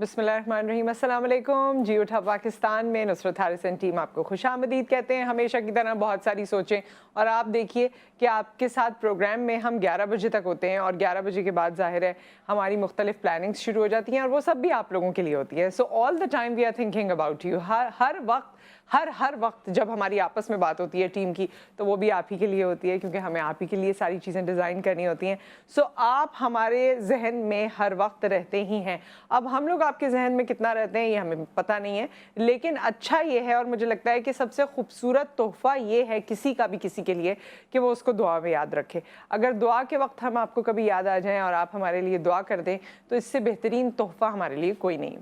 بسم اللہ الرحمن الرحیم. السلام علیکم. جی اٹھا پاکستان میں نصرت حارث ٹیم آپ کو خوش آمدید کہتے ہیں. ہمیشہ کی طرح بہت ساری سوچیں اور آپ دیکھیے کہ آپ کے ساتھ پروگرام میں ہم 11 بجے تک ہوتے ہیں اور 11 بجے کے بعد ظاہر ہے ہماری مختلف پلاننگز شروع ہو جاتی ہیں اور وہ سب بھی آپ لوگوں کے لیے ہوتی ہے. So all the time we are thinking about you. ہر وقت جب ہماری آپس میں بات ہوتی ہے ٹیم کی تو وہ بھی آپ ہی کے لیے ہوتی ہے کیونکہ ہمیں آپ ہی کے لیے ساری چیزیں ڈیزائن کرنی ہوتی ہیں. سو آپ ہمارے ذہن میں ہر وقت رہتے ہی ہیں. اب ہم لوگ آپ کے ذہن میں کتنا رہتے ہیں یہ ہمیں پتہ نہیں ہے, لیکن اچھا یہ ہے اور مجھے لگتا ہے کہ سب سے خوبصورت تحفہ یہ ہے کسی کا بھی کسی کے لیے کہ وہ اس کو دعا میں یاد رکھے. اگر دعا کے وقت ہم آپ کو کبھی یاد آ جائیں اور آپ ہمارے لیے دعا کر دیں تو اس سے بہترین تحفہ ہمارے لیے کوئی نہیں.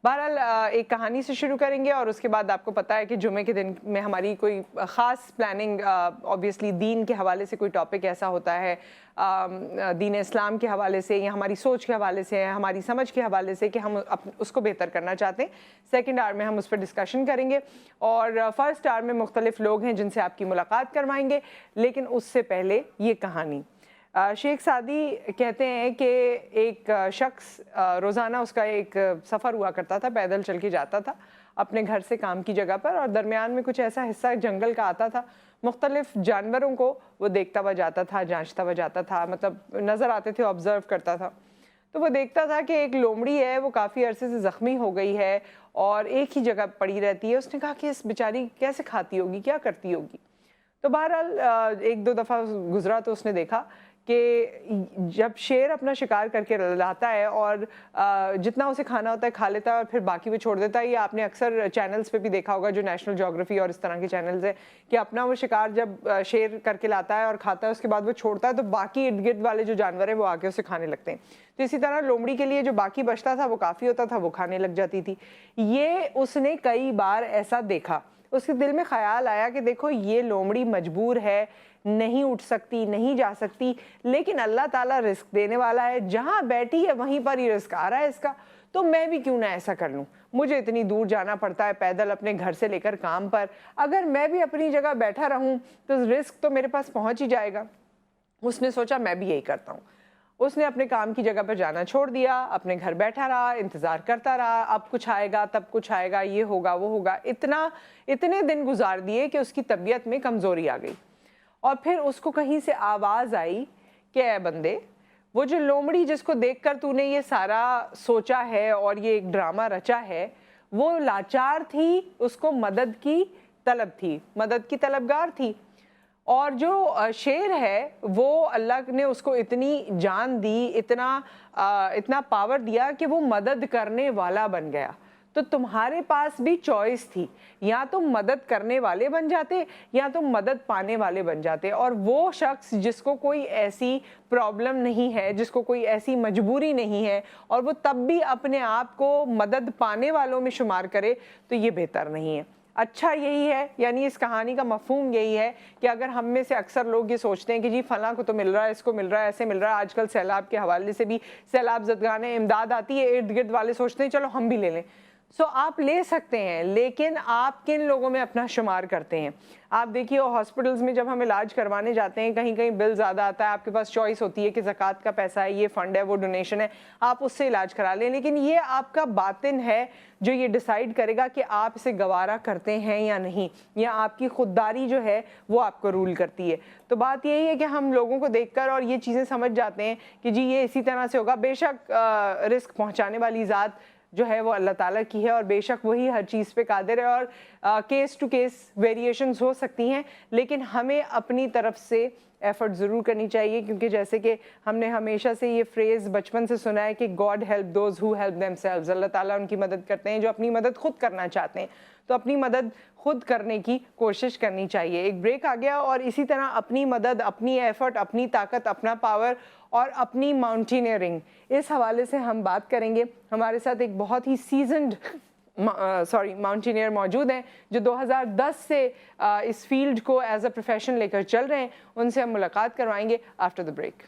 بہرحال ایک کہانی سے شروع کریں گے اور اس کے بعد آپ کو پتہ ہے کہ جمعے کے دن میں ہماری کوئی خاص پلاننگ آبویسلی دین کے حوالے سے کوئی ٹاپک ایسا ہوتا ہے, دین اسلام کے حوالے سے یا ہماری سوچ کے حوالے سے, ہماری سمجھ کے حوالے سے کہ ہم اس کو بہتر کرنا چاہتے ہیں. سیکنڈ آور میں ہم اس پر ڈسکشن کریں گے اور فرسٹ آور میں مختلف لوگ ہیں جن سے آپ کی ملاقات کروائیں گے. لیکن اس سے پہلے یہ کہانی. شیخ سعدی کہتے ہیں کہ ایک شخص روزانہ اس کا ایک سفر ہوا کرتا تھا, پیدل چل کے جاتا تھا اپنے گھر سے کام کی جگہ پر, اور درمیان میں کچھ ایسا حصہ جنگل کا آتا تھا. مختلف جانوروں کو وہ دیکھتا ہوا جاتا تھا, جانچتا ہوا جاتا تھا, مطلب نظر آتے تھے, آبزرو کرتا تھا. تو وہ دیکھتا تھا کہ ایک لومڑی ہے وہ کافی عرصے سے زخمی ہو گئی ہے اور ایک ہی جگہ پڑی رہتی ہے. اس نے کہا کہ اس بیچاری کیسے کھاتی ہوگی, کیا کرتی ہوگی. تو بہرحال ایک دو دفعہ گزرا تو اس نے دیکھا کہ جب شیر اپنا شکار کر کے لاتا ہے اور جتنا اسے کھانا ہوتا ہے کھا لیتا ہے اور پھر باقی وہ چھوڑ دیتا ہے. یہ آپ نے اکثر چینلز پہ بھی دیکھا ہوگا جو نیشنل جیوگرافی اور اس طرح کے چینلز ہیں کہ اپنا وہ شکار جب شیر کر کے لاتا ہے اور کھاتا ہے اس کے بعد وہ چھوڑتا ہے تو باقی ارد گرد والے جو جانور ہیں وہ آ کے اسے کھانے لگتے ہیں. تو اسی طرح لومڑی کے لیے جو باقی بچتا تھا وہ کافی ہوتا تھا, وہ کھانے لگ جاتی تھی. یہ اس نے کئی بار ایسا دیکھا. اس کے دل میں خیال آیا کہ دیکھو یہ لومڑی مجبور ہے, نہیں اٹھ سکتی, نہیں جا سکتی, لیکن اللہ تعالیٰ رزق دینے والا ہے, جہاں بیٹھی ہے وہیں پر ہی رزق آ رہا ہے اس کا. تو میں بھی کیوں نہ ایسا کر لوں. مجھے اتنی دور جانا پڑتا ہے پیدل اپنے گھر سے لے کر کام پر, اگر میں بھی اپنی جگہ بیٹھا رہوں تو رزق تو میرے پاس پہنچ ہی جائے گا. اس نے سوچا میں بھی یہی کرتا ہوں. اس نے اپنے کام کی جگہ پر جانا چھوڑ دیا, اپنے گھر بیٹھا رہا, انتظار کرتا رہا, اب کچھ آئے گا, تب کچھ آئے گا, یہ ہوگا, وہ ہوگا. اتنے دن گزار دیے کہ اس کی طبیعت میں کمزوری آ گئی. اور پھر اس کو کہیں سے آواز آئی کہ اے بندے, وہ جو لومڑی جس کو دیکھ کر تو نے یہ سارا سوچا ہے اور یہ ایک ڈرامہ رچا ہے, وہ لاچار تھی, اس کو مدد کی طلب تھی, مدد کی طلبگار تھی. اور جو شیر ہے وہ اللہ نے اس کو اتنی جان دی, اتنا پاور دیا کہ وہ مدد کرنے والا بن گیا. تو تمہارے پاس بھی چوائس تھی, یا تم مدد کرنے والے بن جاتے یا تم مدد پانے والے بن جاتے. اور وہ شخص جس کو کوئی ایسی پرابلم نہیں ہے, جس کو کوئی ایسی مجبوری نہیں ہے, اور وہ تب بھی اپنے آپ کو مدد پانے والوں میں شمار کرے, تو یہ بہتر نہیں ہے. اچھا یہی ہے, یعنی اس کہانی کا مفہوم یہی ہے کہ اگر ہم میں سے اکثر لوگ یہ سوچتے ہیں کہ جی فلاں کو تو مل رہا ہے, اس کو مل رہا ہے, ایسے مل رہا ہے. آج کل سیلاب کے حوالے سے بھی سیلاب زدگان امداد آتی ہے, ارد گرد والے سوچتے ہیں چلو ہم بھی لے لیں. سو آپ لے سکتے ہیں, لیکن آپ کن لوگوں میں اپنا شمار کرتے ہیں. آپ دیکھیے ہاسپٹلز میں جب ہم علاج کروانے جاتے ہیں کہیں کہیں بل زیادہ آتا ہے, آپ کے پاس چوائس ہوتی ہے کہ زکوٰۃ کا پیسہ ہے, یہ فنڈ ہے, وہ ڈونیشن ہے, آپ اس سے علاج کرا لیں. لیکن یہ آپ کا باطن ہے جو یہ ڈیسائیڈ کرے گا کہ آپ اسے گوارا کرتے ہیں یا نہیں, یا آپ کی خودداری جو ہے وہ آپ کو رول کرتی ہے. تو بات یہی ہے کہ ہم لوگوں کو دیکھ کر اور یہ چیزیں سمجھ جاتے ہیں کہ جی یہ اسی طرح سے ہوگا. بے شک رزق پہنچانے والی ذات جو ہے وہ اللہ تعالیٰ کی ہے, اور بے شک وہی ہر چیز پہ قادر ہے, اور کیس ٹو کیس ویریشنز ہو سکتی ہیں. لیکن ہمیں اپنی طرف سے ایفرٹ ضرور کرنی چاہیے, کیونکہ جیسے کہ ہم نے ہمیشہ سے یہ فریز بچپن سے سنا ہے کہ God help those who help themselves, اللہ تعالیٰ ان کی مدد کرتے ہیں جو اپنی مدد خود کرنا چاہتے ہیں. تو اپنی مدد خود کرنے کی کوشش کرنی چاہیے. ایک بریک آ گیا, اور اسی طرح اپنی مدد, اپنی ایفرٹ, اپنی طاقت, اپنا پاور اور اپنی ماؤنٹینئرنگ, اس حوالے سے ہم بات کریں گے. ہمارے ساتھ ایک بہت ہی سیزنڈ ماؤنٹینئر موجود ہیں جو 2010 سے اس فیلڈ کو ایز اے پروفیشن لے کر چل رہے ہیں. ان سے ہم ملاقات کروائیں گے آفٹر دا بریک.